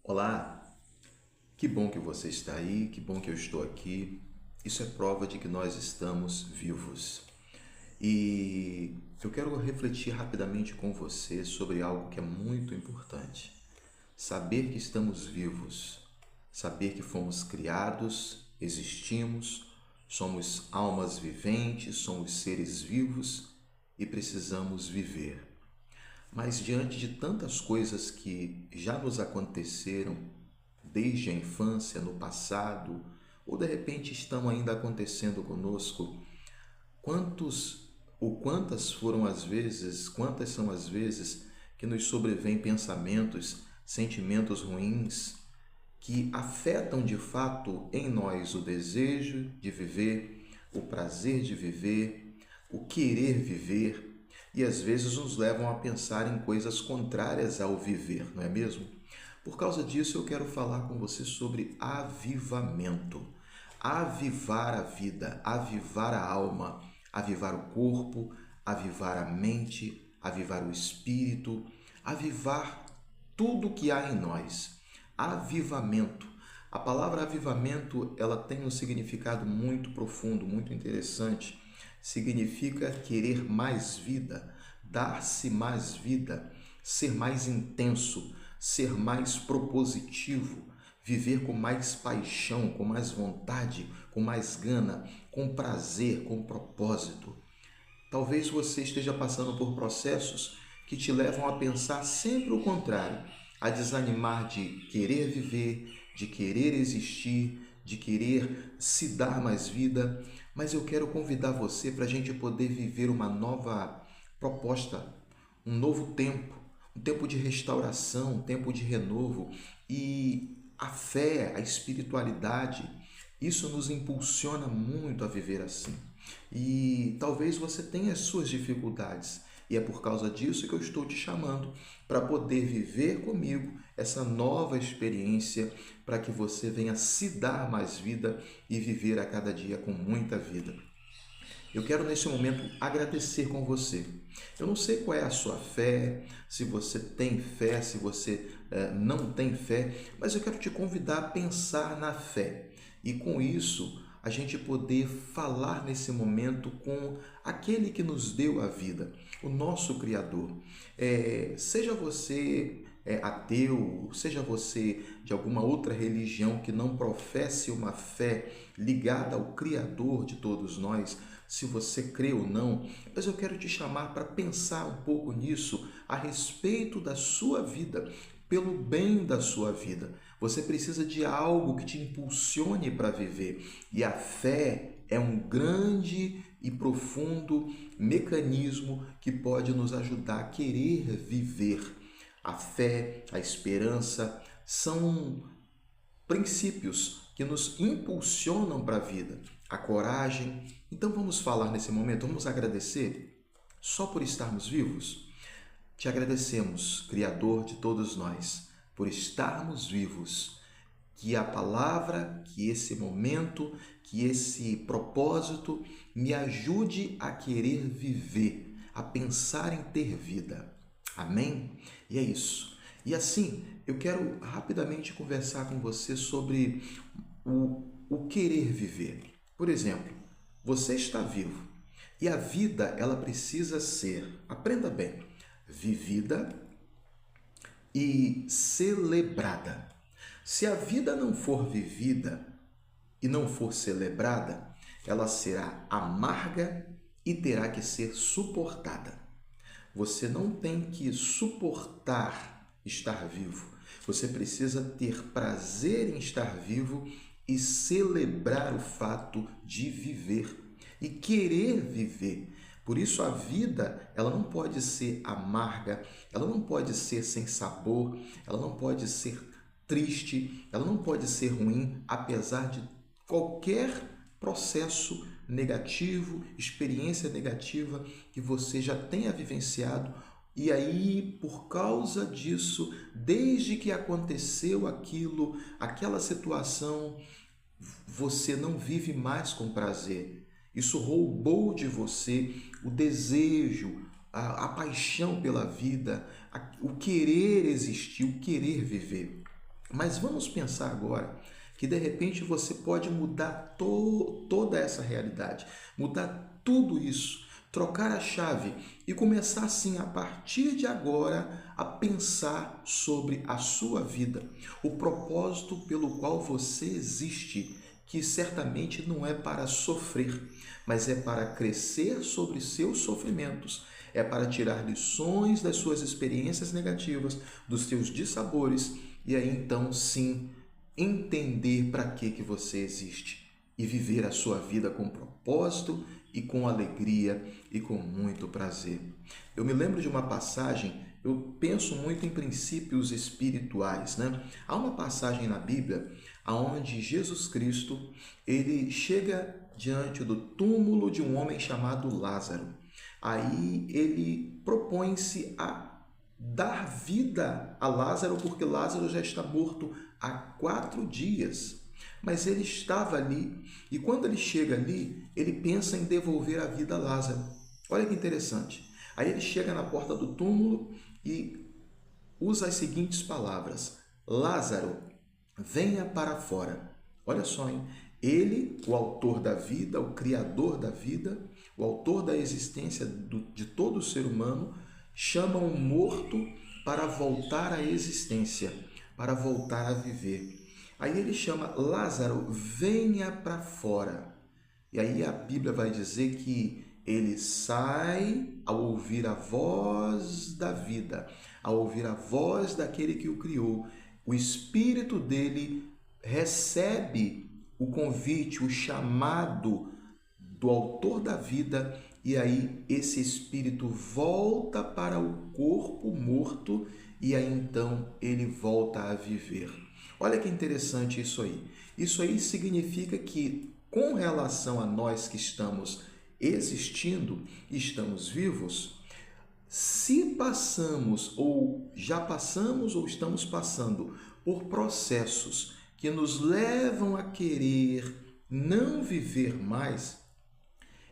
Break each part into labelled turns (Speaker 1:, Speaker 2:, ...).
Speaker 1: Olá, que bom que você está aí, que bom que eu estou aqui. Isso é prova de que nós estamos vivos. E eu quero refletir rapidamente com você sobre algo que é muito importante. Saber que estamos vivos, saber que fomos criados, existimos, somos almas viventes, somos seres vivos e precisamos viver. Mas diante de tantas coisas que já nos aconteceram, desde a infância, no passado, ou de repente estão ainda acontecendo conosco, quantos ou quantas foram as vezes, quantas são as vezes que nos sobrevêm pensamentos, sentimentos ruins que afetam de fato em nós o desejo de viver, o prazer de viver, o querer viver e às vezes nos levam a pensar em coisas contrárias ao viver, não é mesmo? Por causa disso, eu quero falar com você sobre avivamento. Avivar a vida, avivar a alma, avivar o corpo, avivar a mente, avivar o espírito, avivar tudo que há em nós. Avivamento. A palavra avivamento, ela tem um significado muito profundo, muito interessante. Significa querer mais vida, dar-se mais vida, ser mais intenso, ser mais propositivo, viver com mais paixão, com mais vontade, com mais gana, com prazer, com propósito. Talvez você esteja passando por processos que te levam a pensar sempre o contrário, a desanimar de querer viver, de querer existir, de querer se dar mais vida. Mas eu quero convidar você para a gente poder viver uma nova proposta, um novo tempo, um tempo de restauração, um tempo de renovo. E a fé, a espiritualidade, isso nos impulsiona muito a viver assim. E talvez você tenha as suas dificuldades, e é por causa disso que eu estou te chamando para poder viver comigo essa nova experiência, para que você venha se dar mais vida e viver a cada dia com muita vida. Eu quero nesse momento agradecer com você. Eu não sei qual é a sua fé, se você tem fé, se você não tem fé, mas eu quero te convidar a pensar na fé. E com isso, a gente poder falar nesse momento com aquele que nos deu a vida, o nosso Criador. Seja você ateu, seja você de alguma outra religião que não professe uma fé ligada ao Criador de todos nós, se você crê ou não, mas eu quero te chamar para pensar um pouco nisso a respeito da sua vida, pelo bem da sua vida. Você precisa de algo que te impulsione para viver, e a fé é um grande e profundo mecanismo que pode nos ajudar a querer viver. A fé, a esperança são princípios que nos impulsionam para a vida, a coragem. Então vamos falar nesse momento, vamos agradecer só por estarmos vivos. Te agradecemos, Criador de todos nós, por estarmos vivos. Que a palavra, que esse momento, que esse propósito me ajude a querer viver, a pensar em ter vida. Amém? E é isso. E assim, eu quero rapidamente conversar com você sobre o querer viver. Por exemplo, você está vivo e a vida ela precisa ser, aprenda bem, vivida e celebrada. Se a vida não for vivida e não for celebrada, ela será amarga e terá que ser suportada. Você não tem que suportar estar vivo. Você precisa ter prazer em estar vivo e celebrar o fato de viver e querer viver. Por isso a vida, ela não pode ser amarga, ela não pode ser sem sabor, ela não pode ser triste, ela não pode ser ruim, apesar de qualquer processo negativo, experiência negativa que você já tenha vivenciado. E aí, por causa disso, desde que aconteceu aquilo, aquela situação, você não vive mais com prazer. Isso roubou de você o desejo, paixão pela vida, o querer existir, o querer viver. Mas vamos pensar agora que de repente você pode mudar toda essa realidade, mudar tudo isso, trocar a chave e começar assim a partir de agora a pensar sobre a sua vida, o propósito pelo qual você existe, que certamente não é para sofrer, mas é para crescer sobre seus sofrimentos, é para tirar lições das suas experiências negativas, dos seus dissabores e aí então sim entender para que você existe e viver a sua vida com propósito e com alegria e com muito prazer. Eu me lembro de uma passagem, eu penso muito em princípios espirituais, né? Há uma passagem na Bíblia onde Jesus Cristo, ele chega diante do túmulo de um homem chamado Lázaro. Aí ele propõe-se a dar vida a Lázaro, porque Lázaro já está morto há 4 dias. Mas ele estava ali, e quando ele chega ali, ele pensa em devolver a vida a Lázaro. Olha que interessante. Aí ele chega na porta do túmulo e usa as seguintes palavras: Lázaro, venha para fora. Olha só, hein? Ele, o autor da vida, o criador da vida, o autor da existência de todo ser humano, chama um morto para voltar à existência, para voltar a viver. Aí ele chama Lázaro, venha para fora. E aí a Bíblia vai dizer que ele sai ao ouvir a voz da vida, ao ouvir a voz daquele que o criou. O espírito dele recebe o convite, o chamado do autor da vida, e aí esse espírito volta para o corpo morto e aí então ele volta a viver. Olha que interessante isso aí. Isso aí significa que com relação a nós que estamos existindo, estamos vivos, se passamos ou já passamos ou estamos passando por processos que nos levam a querer não viver mais,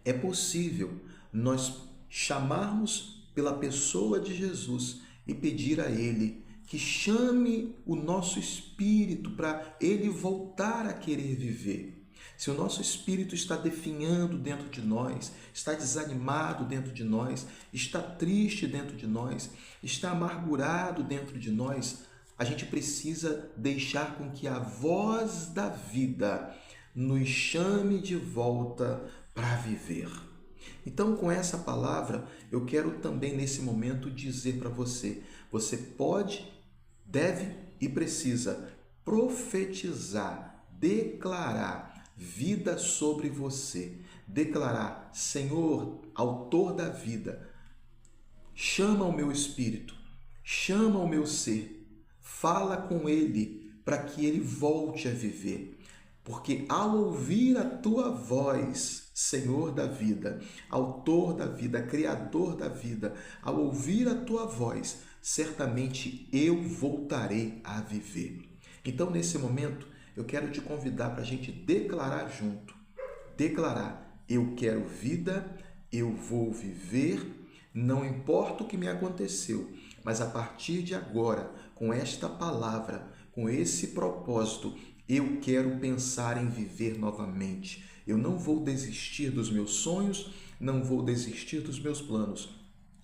Speaker 1: é possível nós chamarmos pela pessoa de Jesus e pedir a Ele que chame o nosso espírito para ele voltar a querer viver. Se o nosso espírito está definhando dentro de nós, está desanimado dentro de nós, está triste dentro de nós, está amargurado dentro de nós, a gente precisa deixar com que a voz da vida nos chame de volta para viver. Então, com essa palavra, eu quero também nesse momento dizer para você, você pode, deve e precisa profetizar, declarar vida sobre você, declarar: Senhor, autor da vida, chama o meu espírito, chama o meu ser, fala com ele para que ele volte a viver. Porque ao ouvir a tua voz, Senhor da vida, autor da vida, criador da vida, ao ouvir a tua voz, certamente eu voltarei a viver. Então, nesse momento, eu quero te convidar para a gente declarar junto. Declarar: eu quero vida, eu vou viver, não importa o que me aconteceu, mas a partir de agora, com esta palavra, com esse propósito, eu quero pensar em viver novamente. Eu não vou desistir dos meus sonhos, não vou desistir dos meus planos,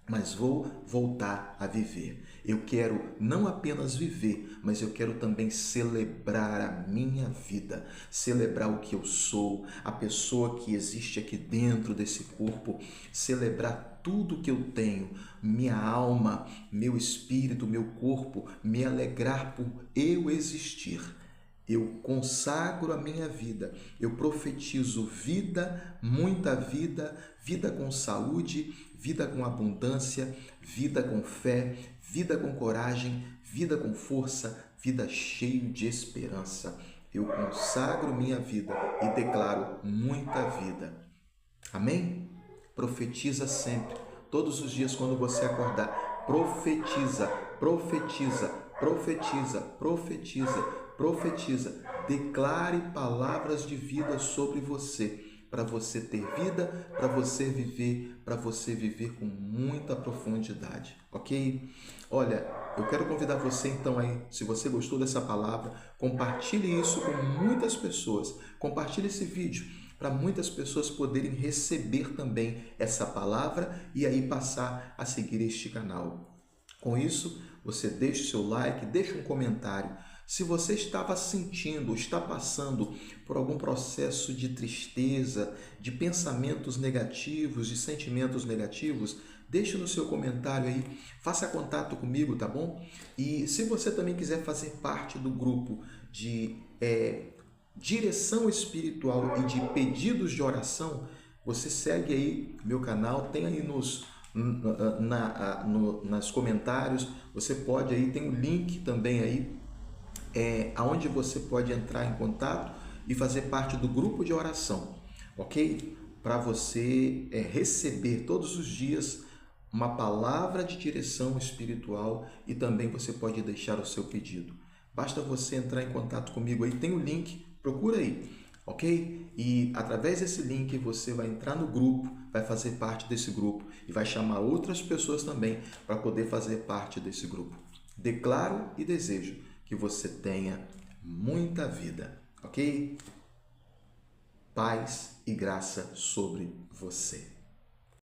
Speaker 1: mas vou voltar a viver. Eu quero não apenas viver, mas eu quero também celebrar a minha vida, celebrar o que eu sou, a pessoa que existe aqui dentro desse corpo, celebrar tudo que eu tenho, minha alma, meu espírito, meu corpo, me alegrar por eu existir. Eu consagro a minha vida, eu profetizo vida, muita vida, vida com saúde, vida com abundância, vida com fé, vida com coragem, vida com força, vida cheia de esperança. Eu consagro minha vida e declaro muita vida. Amém? Profetiza sempre, todos os dias quando você acordar, profetiza, profetiza, profetiza, profetiza. Profetiza, declare palavras de vida sobre você, para você ter vida, para você viver com muita profundidade, ok? Olha, Eu quero convidar você então aí, se você gostou dessa palavra, compartilhe isso com muitas pessoas. Compartilhe esse vídeo para muitas pessoas poderem receber também essa palavra e aí passar a seguir este canal. Com isso, você deixa o seu like, deixa um comentário. Se você estava sentindo, está passando por algum processo de tristeza, de pensamentos negativos, de sentimentos negativos, deixe no seu comentário aí, faça contato comigo, tá bom? E se você também quiser fazer parte do grupo de direção espiritual e de pedidos de oração, você segue aí meu canal, tem aí nas comentários, você pode aí, tem o link também aí, aonde você pode entrar em contato e fazer parte do grupo de oração, ok? Para você receber todos os dias uma palavra de direção espiritual e também você pode deixar o seu pedido. Basta você entrar em contato comigo aí, tem o link, procura aí, ok? E através desse link você vai entrar no grupo, vai fazer parte desse grupo e vai chamar outras pessoas também para poder fazer parte desse grupo. Declaro e desejo que você tenha muita vida, ok? Paz e graça sobre você.